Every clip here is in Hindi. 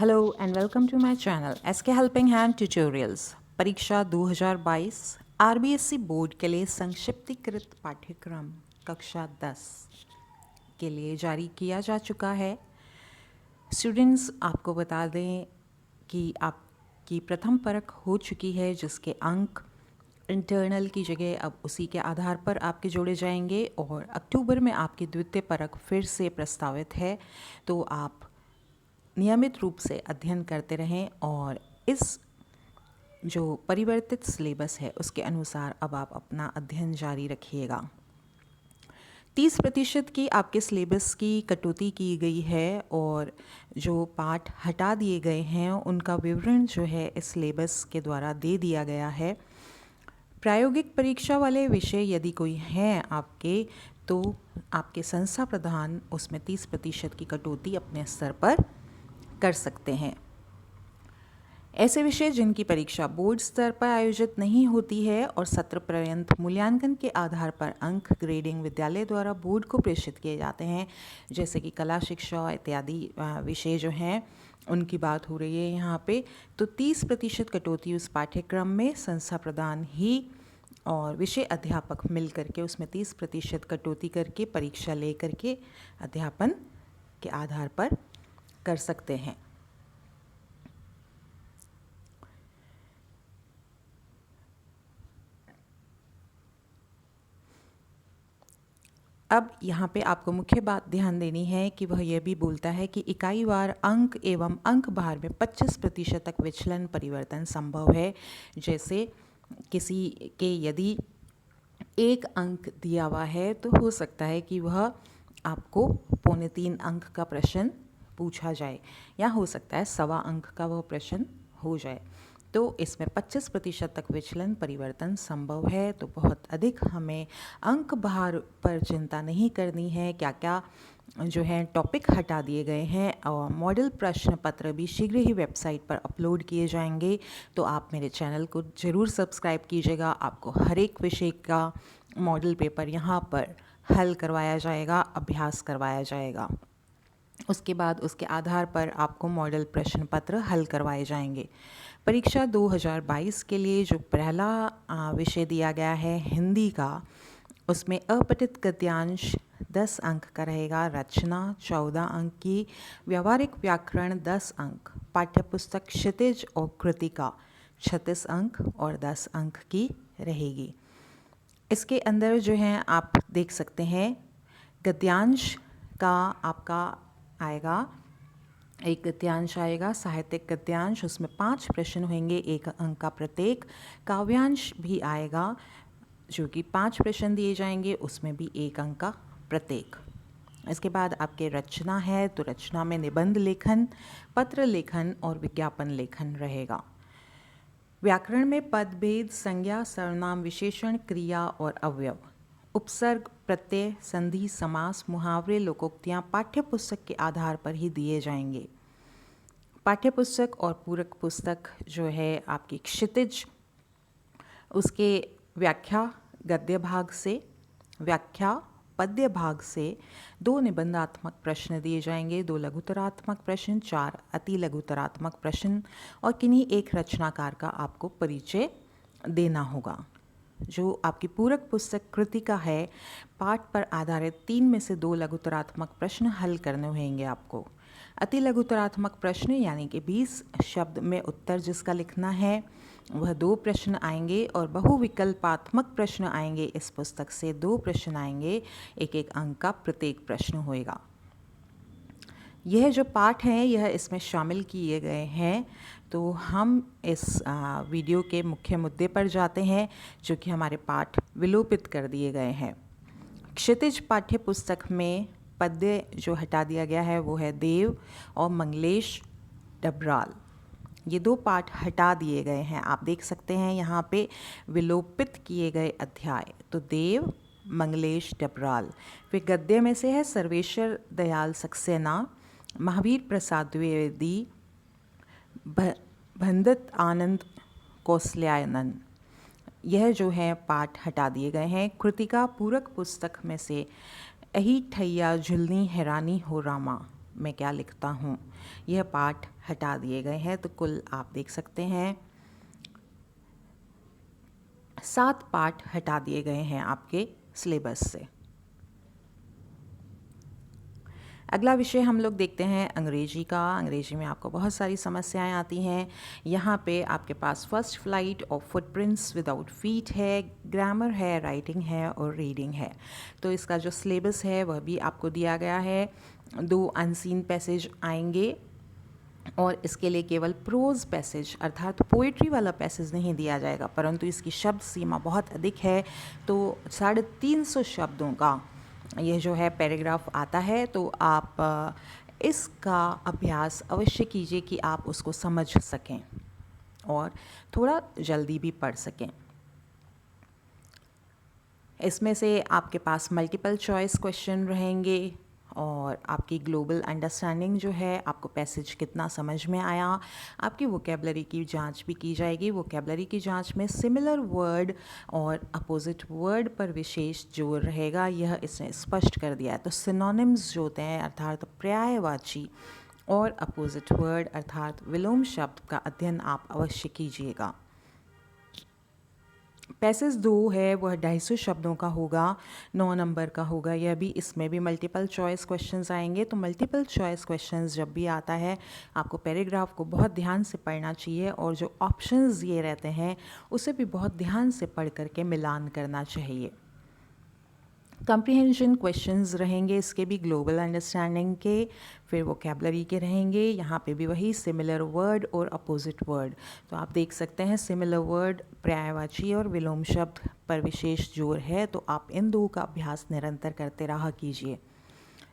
Hello and welcome to my channel SK Helping Hand Tutorials। परीक्षा 2022 आरबीएसई बोर्ड के लिए संक्षिप्तीकृत पाठ्यक्रम कक्षा 10 के लिए जारी किया जा चुका है। स्टूडेंट्स, आपको बता दें कि आपकी प्रथम परख हो चुकी है, जिसके अंक इंटरनल की जगह अब उसी के आधार पर आपके जोड़े जाएंगे और अक्टूबर में आपकी द्वितीय परख फिर से प्रस्तावित है। तो आप नियमित रूप से अध्ययन करते रहें और इस जो परिवर्तित सिलेबस है उसके अनुसार अब आप अपना अध्ययन जारी रखिएगा। 30% की आपके सिलेबस की कटौती की गई है और जो पाठ हटा दिए गए हैं उनका विवरण जो है इस सिलेबस के द्वारा दे दिया गया है। प्रायोगिक परीक्षा वाले विषय यदि कोई हैं आपके, तो आपके संस्था प्रधान उसमें 30% की कटौती अपने स्तर पर कर सकते हैं। ऐसे विषय जिनकी परीक्षा बोर्ड स्तर पर आयोजित नहीं होती है और सत्र पर्यंत मूल्यांकन के आधार पर अंक ग्रेडिंग विद्यालय द्वारा बोर्ड को प्रेषित किए जाते हैं, जैसे कि कला शिक्षा इत्यादि विषय जो हैं उनकी बात हो रही है यहाँ पे। तो 30% कटौती उस पाठ्यक्रम में संस्था प्रधान ही और विषय अध्यापक मिल करके उसमें 30% कटौती करके परीक्षा ले करके अध्यापन के आधार पर कर सकते हैं। अब यहाँ पे आपको मुख्य बात ध्यान देनी है कि वह यह भी बोलता है कि इकाई वार अंक एवं अंक भार में 25% तक विचलन परिवर्तन संभव है। जैसे किसी के यदि 1 अंक दिया हुआ है तो हो सकता है कि वह आपको 3.25 अंक का प्रश्न पूछा जाए, या हो सकता है 1.25 अंक का वह प्रश्न हो जाए। तो इसमें 25% तक विचलन परिवर्तन संभव है। तो बहुत अधिक हमें अंक भार पर चिंता नहीं करनी है। क्या क्या जो है टॉपिक हटा दिए गए हैं और मॉडल प्रश्न पत्र भी शीघ्र ही वेबसाइट पर अपलोड किए जाएंगे। तो आप मेरे चैनल को ज़रूर सब्सक्राइब कीजिएगा। आपको हर एक विषय का मॉडल पेपर यहाँ पर हल करवाया जाएगा, अभ्यास करवाया जाएगा। उसके बाद उसके आधार पर आपको मॉडल प्रश्न पत्र हल करवाए जाएंगे। परीक्षा 2022 के लिए जो पहला विषय दिया गया है हिंदी का, उसमें अपठित गद्यांश 10 अंक का रहेगा, रचना 14 अंक की, व्यावहारिक व्याकरण 10 अंक, पाठ्यपुस्तक क्षितिज और कृतिका 36 अंक और 10 अंक की रहेगी। इसके अंदर जो है आप देख सकते हैं गद्यांश का आपका आएगा, एक गद्यांश आएगा साहित्यिक गद्यांश, उसमें 5 प्रश्न होंगे, 1 अंक का प्रत्येक। काव्यांश भी आएगा जो कि 5 प्रश्न दिए जाएंगे, उसमें भी 1 अंक का प्रत्येक। इसके बाद आपके रचना है, तो रचना में निबंध लेखन, पत्र लेखन और विज्ञापन लेखन रहेगा। व्याकरण में पद भेद, संज्ञा, सर्वनाम, विशेषण, क्रिया और अवयव, उपसर्ग, प्रत्यय, संधि, समास, मुहावरे, लोकोक्तियाँ पाठ्यपुस्तक के आधार पर ही दिए जाएंगे। पाठ्यपुस्तक और पूरक पुस्तक जो है आपकी क्षितिज, उसके व्याख्या गद्य भाग से, व्याख्या पद्य भाग से 2 निबंधात्मक प्रश्न दिए जाएंगे, 2 लघुतरात्मक प्रश्न, 4 अति लघुतरात्मक प्रश्न और किन्हीं एक रचनाकार का आपको परिचय देना होगा। जो आपकी पूरक पुस्तक कृतिका है, पाठ पर आधारित 3 में से 2 लघुतरात्मक प्रश्न हल करने होंगे आपको। अति लघुतरात्मक प्रश्न यानी कि 20 शब्द में उत्तर जिसका लिखना है वह 2 प्रश्न आएंगे और बहुविकल्पात्मक प्रश्न आएंगे। इस पुस्तक से 2 प्रश्न आएंगे, 1-1 अंक का प्रत्येक प्रश्न होएगा। यह जो पाठ हैं यह इसमें शामिल किए गए हैं। तो हम इस वीडियो के मुख्य मुद्दे पर जाते हैं, जो कि हमारे पाठ विलोपित कर दिए गए हैं। क्षितिज पाठ्य पुस्तक में पद्य जो हटा दिया गया है वो है देव और मंगलेश डबराल। ये 2 पाठ हटा दिए गए हैं। आप देख सकते हैं यहाँ पे विलोपित किए गए अध्याय, तो देव, मंगलेश डबराल। फिर गद्य में से है सर्वेश्वर दयाल सक्सेना, महावीर प्रसाद द्विवेदी, भंडित आनंद कौशल्यानंद। यह जो है पाठ हटा दिए गए हैं। कृतिका पूरक पुस्तक में से अही ठैया झुलनी हैरानी हो रामा, मैं क्या लिखता हूँ, यह पाठ हटा दिए गए हैं। तो कुल आप देख सकते हैं 7 पाठ हटा दिए गए हैं आपके सिलेबस से। अगला विषय हम लोग देखते हैं अंग्रेजी का। अंग्रेजी में आपको बहुत सारी समस्याएं आती हैं। यहाँ पे आपके पास फर्स्ट फ्लाइट और फुटप्रिंट्स विदाउट फीट है, ग्रामर है, राइटिंग है और रीडिंग है। तो इसका जो सिलेबस है वह भी आपको दिया गया है। 2 अनसीन पैसेज आएंगे और इसके लिए केवल प्रोज पैसेज अर्थात पोइट्री वाला पैसेज नहीं दिया जाएगा, परंतु इसकी शब्द सीमा बहुत अधिक है। तो 350 शब्दों का यह जो है पैराग्राफ आता है। तो आप इसका अभ्यास अवश्य कीजिए कि आप उसको समझ सकें और थोड़ा जल्दी भी पढ़ सकें। इसमें से आपके पास मल्टीपल चॉइस क्वेश्चन रहेंगे और आपकी ग्लोबल अंडरस्टैंडिंग जो है, आपको पैसेज कितना समझ में आया, आपकी वोकेबलरी की जांच भी की जाएगी। वोकेबलरी की जांच में सिमिलर वर्ड और अपोजिट वर्ड पर विशेष जोर रहेगा, यह इसने स्पष्ट कर दिया है। तो सिनोनिम्स जो होते हैं अर्थात पर्यायवाची और अपोजिट वर्ड अर्थात विलोम शब्द का अध्ययन आप अवश्य कीजिएगा। पैसेज 2 है वह 250 शब्दों का होगा, 9 नंबर का होगा। यह भी इसमें भी मल्टीपल चॉइस क्वेश्चंस आएंगे। तो मल्टीपल चॉइस क्वेश्चंस जब भी आता है आपको पैराग्राफ को बहुत ध्यान से पढ़ना चाहिए और जो ऑप्शंस दिए रहते हैं उसे भी बहुत ध्यान से पढ़ करके मिलान करना चाहिए। कम्प्रीहेंशन क्वेश्चंस रहेंगे इसके भी ग्लोबल अंडरस्टैंडिंग के, फिर वोकेबलरी के रहेंगे। यहाँ पे भी वही सिमिलर वर्ड और अपोजिट वर्ड। तो आप देख सकते हैं सिमिलर वर्ड, पर्यायवाची और विलोम शब्द पर विशेष जोर है। तो आप इन 2 का अभ्यास निरंतर करते रहा कीजिए।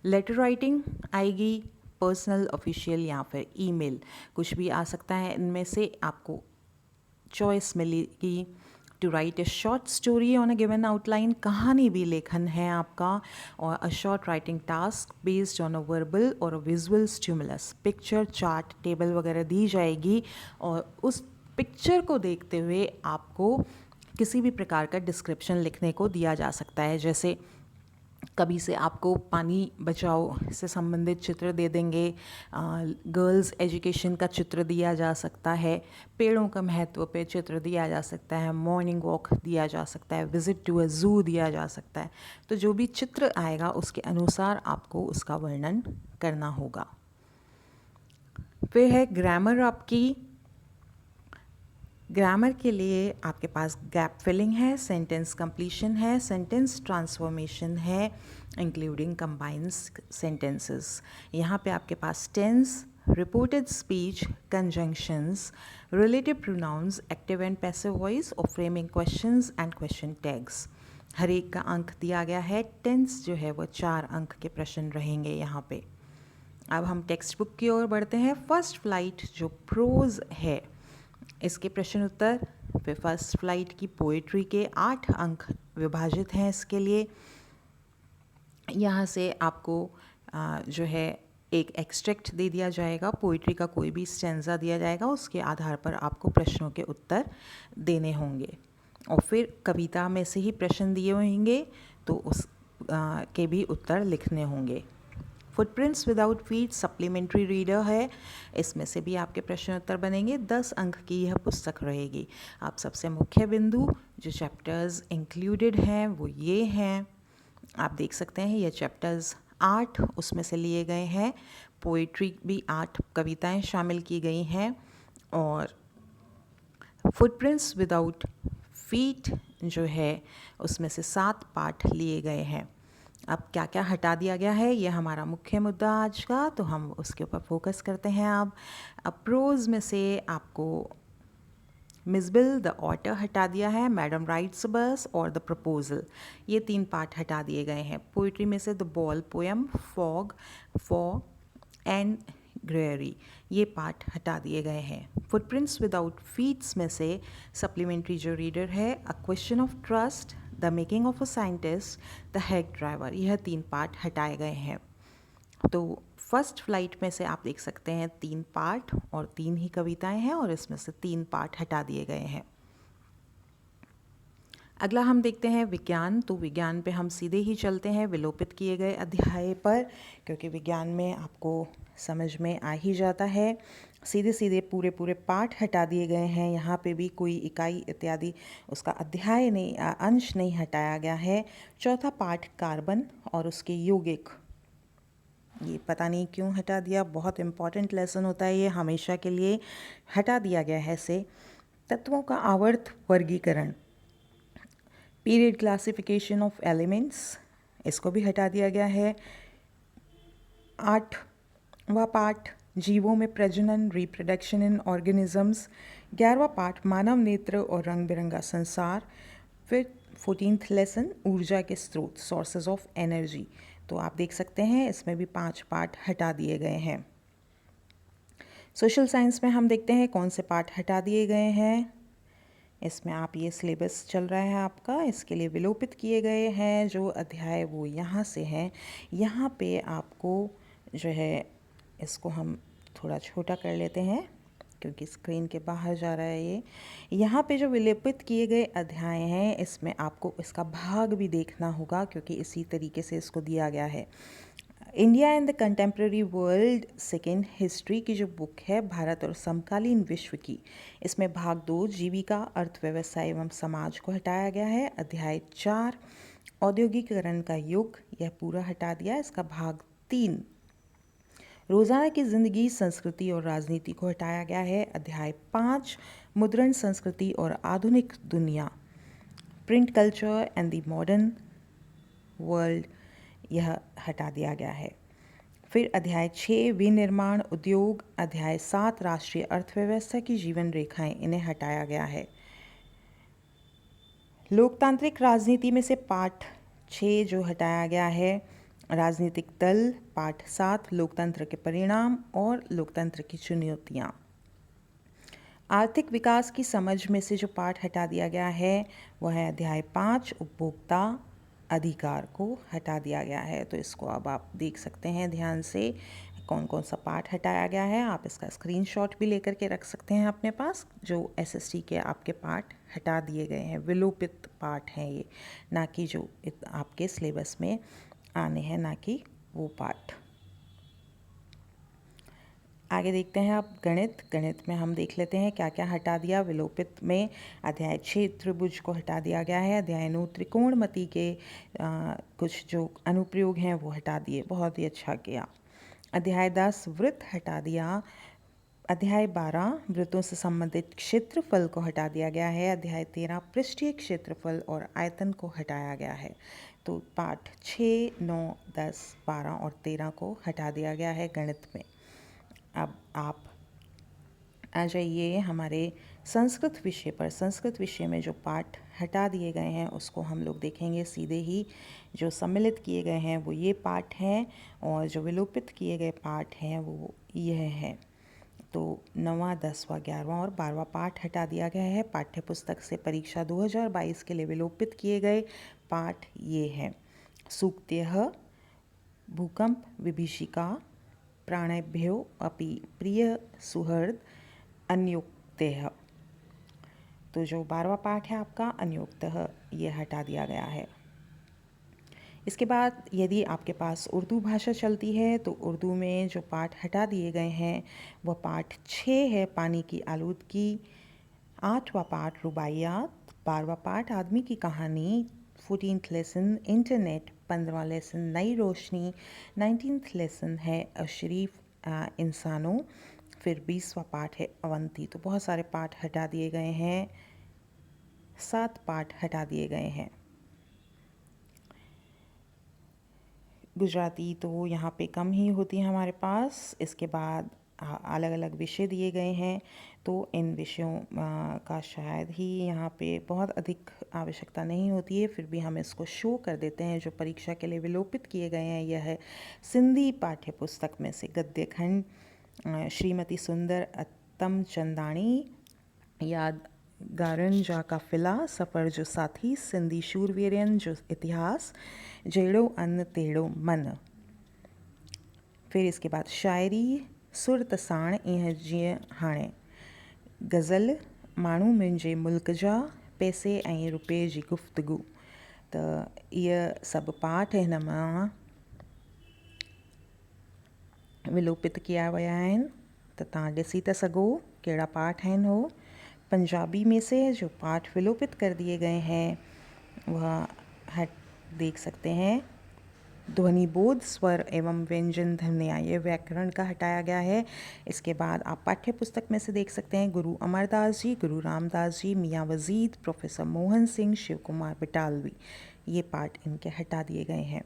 लेटर राइटिंग आएगी, पर्सनल, ऑफिशियल या फिर ईमेल, कुछ भी आ सकता है इनमें से। आपको चॉइस मिलेगी। To write a short story on a given outline, कहानी भी लेखन है आपका। और a short writing task based on a verbal और a visual stimulus, picture, chart, table वगैरह दी जाएगी और उस पिक्चर को देखते हुए आपको किसी भी प्रकार का डिस्क्रिप्शन लिखने को दिया जा सकता है। जैसे कभी से आपको पानी बचाओ से संबंधित चित्र दे देंगे, गर्ल्स एजुकेशन का चित्र दिया जा सकता है, पेड़ों का महत्व पे चित्र दिया जा सकता है, मॉर्निंग वॉक दिया जा सकता है, विजिट टू अ जू दिया जा सकता है। तो जो भी चित्र आएगा उसके अनुसार आपको उसका वर्णन करना होगा। फिर है ग्रामर आपकी। ग्रामर के लिए आपके पास गैप फिलिंग है, सेंटेंस कंप्लीशन है, सेंटेंस ट्रांसफॉर्मेशन है, इंक्लूडिंग कंबाइंड सेंटेंसेस। यहाँ पे आपके पास tense, reported speech, conjunctions, relative pronouns, active and passive voice और framing questions and question tags. हर एक का अंक दिया गया है। टेंस जो है वो 4 अंक के प्रश्न रहेंगे यहाँ पे। अब हम टेक्स्ट बुक की ओर बढ़ते हैं। फर्स्ट फ्लाइट जो प्रोज है इसके प्रश्न उत्तर, फिर फर्स्ट फ्लाइट की पोइट्री के 8 अंक विभाजित हैं इसके लिए। यहाँ से आपको जो है एक एक्सट्रैक्ट दे दिया जाएगा, पोइट्री का कोई भी स्टेंजा दिया जाएगा, उसके आधार पर आपको प्रश्नों के उत्तर देने होंगे। और फिर कविता में से ही प्रश्न दिए होंगे तो उस के भी उत्तर लिखने होंगे। Footprints without feet supplementary reader है, इसमें से भी आपके प्रश्न उत्तर बनेंगे। 10 अंक की यह पुस्तक रहेगी। आप सबसे मुख्य बिंदु जो चैप्टर्स इंक्लूडेड हैं वो ये हैं, आप देख सकते हैं ये चैप्टर्स 8 उसमें से लिए गए हैं। पोइट्री भी 8 कविताएं शामिल की गई हैं और फुटप्रिंट्स विदाउट फीट जो है उसमें से 7 पाठ लिए गए हैं। अब क्या क्या हटा दिया गया है ये हमारा मुख्य मुद्दा आज का, तो हम उसके ऊपर फोकस करते हैं। अब प्रोज में से आपको मिस बिल द ऑटर हटा दिया है, मैडम राइट्स बस और द प्रपोजल, ये 3 पार्ट हटा दिए गए हैं। पोइट्री में से the ball poem, fog, for Anne Gregory, ये पार्ट हटा दिए गए हैं। फुटप्रिंट्स विदाउट फीट्स में से सप्लीमेंट्री जो रीडर है, a question of trust, the making of a scientist, the head driver, यह 3 पार्ट हटाए गए हैं। तो फर्स्ट फ्लाइट में से आप देख सकते हैं 3 पार्ट और 3 ही कविताएं हैं और इसमें से 3 पार्ट हटा दिए गए हैं। अगला हम देखते हैं विज्ञान। तो विज्ञान पे हम सीधे ही चलते हैं विलोपित किए गए अध्याय पर, क्योंकि विज्ञान में आपको समझ में आ ही जाता है। सीधे सीधे पूरे पूरे पाठ हटा दिए गए हैं। यहाँ पे भी कोई इकाई इत्यादि उसका अध्याय नहीं, अंश नहीं हटाया गया है। चौथा पाठ कार्बन और उसके यौगिक, ये पता नहीं क्यों हटा दिया। बहुत इम्पॉर्टेंट लेसन होता है ये, हमेशा के लिए हटा दिया गया है इसे। तत्वों का आवर्त वर्गीकरण, पीरियड क्लासिफिकेशन ऑफ एलिमेंट्स, इसको भी हटा दिया गया है। 8वां पाठ जीवों में प्रजनन, रिप्रोडक्शन इन ऑर्गेनिजम्स। 11वां पाठ मानव नेत्र और रंग बिरंगा संसार। फिर 14th लेसन ऊर्जा के स्रोत, सोर्सेज ऑफ एनर्जी। तो आप देख सकते हैं इसमें भी 5 पार्ट हटा दिए गए हैं। सोशल साइंस में हम देखते हैं कौन से पार्ट हटा दिए गए हैं। इसमें आप ये सिलेबस चल रहा है आपका, इसके लिए विलोपित किए गए हैं जो अध्याय वो यहाँ से हैं। यहाँ पे आपको जो है, इसको हम थोड़ा छोटा कर लेते हैं क्योंकि स्क्रीन के बाहर जा रहा है ये। यहाँ पे जो विलोपित किए गए अध्याय हैं इसमें आपको इसका भाग भी देखना होगा, क्योंकि इसी तरीके से इसको दिया गया है। India and the contemporary world second history की जो बुक है, भारत और समकालीन विश्व की, इसमें भाग 2 जीविका, अर्थव्यवस्था एवं समाज को हटाया गया है। अध्याय 4 औद्योगिकरण का युग, यह पूरा हटा दिया। इसका भाग 3 रोज़ाना की ज़िंदगी, संस्कृति और राजनीति को हटाया गया है। अध्याय 5 मुद्रण संस्कृति और आधुनिक दुनिया, print culture and the modern world, यह हटा दिया गया है। फिर अध्याय 6 विनिर्माण उद्योग, अध्याय 7 राष्ट्रीय अर्थव्यवस्था की जीवन रेखाएं, इन्हें हटाया गया है। लोकतांत्रिक राजनीति में से पाठ 6 जो हटाया गया है, राजनीतिक दल। पाठ 7 लोकतंत्र के परिणाम और लोकतंत्र की चुनौतियाँ। आर्थिक विकास की समझ में से जो पाठ हटा दिया गया है वह है अध्याय 5 उपभोक्ता अधिकार को हटा दिया गया है। तो इसको अब आप देख सकते हैं ध्यान से कौन कौन सा पाठ हटाया गया है। आप इसका स्क्रीनशॉट भी लेकर के रख सकते हैं अपने पास, जो एसएसटी के आपके पाठ हटा दिए गए हैं। विलोपित पाठ हैं ये, ना कि जो आपके सिलेबस में आने हैं, ना कि वो पाठ। आगे देखते हैं आप गणित। गणित में हम देख लेते हैं क्या क्या हटा दिया विलोपित में। अध्याय 6 त्रिभुज को हटा दिया गया है। अध्याय 9 त्रिकोणमिति के कुछ जो अनुप्रयोग हैं वो हटा दिए, बहुत ही अच्छा किया। अध्याय 10 वृत्त हटा दिया। अध्याय 12 वृत्तों से संबंधित क्षेत्रफल को हटा दिया गया है। अध्याय 13 पृष्ठीय क्षेत्रफल और आयतन को हटाया गया है। तो पाठ 6, 9, 10, 12 और 13 को हटा दिया गया है गणित में। अब आप आ जाइए हमारे संस्कृत विषय पर। संस्कृत विषय में जो पाठ हटा दिए गए हैं उसको हम लोग देखेंगे सीधे ही। जो सम्मिलित किए गए हैं वो ये पाठ हैं, और जो विलोपित किए गए पाठ हैं वो यह हैं। तो 9वां, 10वां, 11वां और 12वां पाठ हटा दिया गया है। पाठ्य पुस्तक से परीक्षा 2022 के लिए विलोपित किए गए पाठ ये हैं। सूक्तयः, भूकंप, विभीषिका, प्राणेभ्यो अपि प्रिय सुहृद, अन्योक्तः। तो जो 12वां पाठ है आपका अन्योक्तः, ये हटा दिया गया है। इसके बाद यदि आपके पास उर्दू भाषा चलती है तो उर्दू में जो पाठ हटा दिए गए हैं वह पाठ 6 है पानी की आलूदगी। 8वां पाठ रुबाइयात। 12वां पाठ आदमी की कहानी। 14th lesson internet. 15वां lesson Nai Roshni. 19th lesson है अशरीफ इंसानों। फिर 20वां पाठ है अवंती। तो बहुत सारे पाठ हटा दिए गए हैं। 7 पाठ हटा दिए गए हैं। गुजराती तो यहाँ पे कम ही होती है हमारे पास। इसके बाद अलग अलग विषय दिए गए हैं, तो इन विषयों का शायद ही यहाँ पे बहुत अधिक आवश्यकता नहीं होती है, फिर भी हम इसको शो कर देते हैं। जो परीक्षा के लिए विलोपित किए गए हैं यह है सिंधी पाठ्य पुस्तक में से गद्य खंड, श्रीमती सुंदर अत्तम चंदानी, याद गारन जा काफिला, सफ़र जो साथी, सिंधी शूरवीरन जो इतिहास, जहिड़ो अन्न तेड़ो मन। फिर इसके बाद शायरी, सुर तसाण इह जीअं हाणे, गज़ल, माण्हू मुंहिंजे मुल्क जा, पैसे ऐं रुपए जी गुफ़्तगू। त इहे सभु पाठ हिन मां विलोपित किया विया आहिनि, त तव्हां ॾिसी था सघो कहिड़ा पाठ आहिनि हो। पंजाबी में से जो पाठ विलोपित कर दिए गए हैं वह देख सकते हैं। ध्वनि बोध, स्वर एवं व्यंजन ध्वन्याय व्याकरण का हटाया गया है। इसके बाद आप पाठ्य पुस्तक में से देख सकते हैं गुरु अमरदास जी, गुरु रामदास जी, मियाँ वजीद, प्रोफेसर मोहन सिंह, शिव कुमार बटालवी, ये पाठ इनके हटा दिए गए हैं।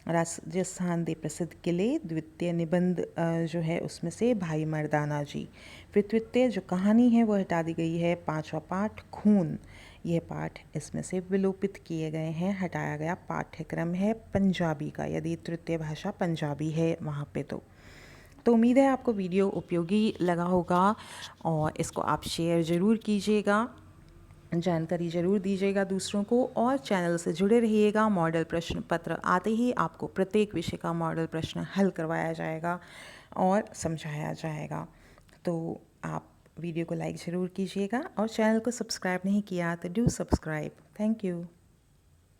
राजस्थान के प्रसिद्ध किले, द्वितीय निबंध जो है उसमें से भाई मर्दाना जी। फिर तृतीय जो कहानी है वो हटा दी गई है। पांचवा पाठ खून, यह पाठ इसमें से विलोपित किए गए हैं, हटाया गया पाठ्यक्रम है पंजाबी का, यदि तृतीय भाषा पंजाबी है वहाँ पे तो उम्मीद है आपको वीडियो उपयोगी लगा होगा और इसको आप शेयर ज़रूर कीजिएगा, जानकारी ज़रूर दीजिएगा दूसरों को, और चैनल से जुड़े रहिएगा। मॉडल प्रश्न पत्र आते ही आपको प्रत्येक विषय का मॉडल प्रश्न हल करवाया जाएगा और समझाया जाएगा। तो आप वीडियो को लाइक ज़रूर कीजिएगा और चैनल को सब्सक्राइब नहीं किया तो डू सब्सक्राइब। Thank you.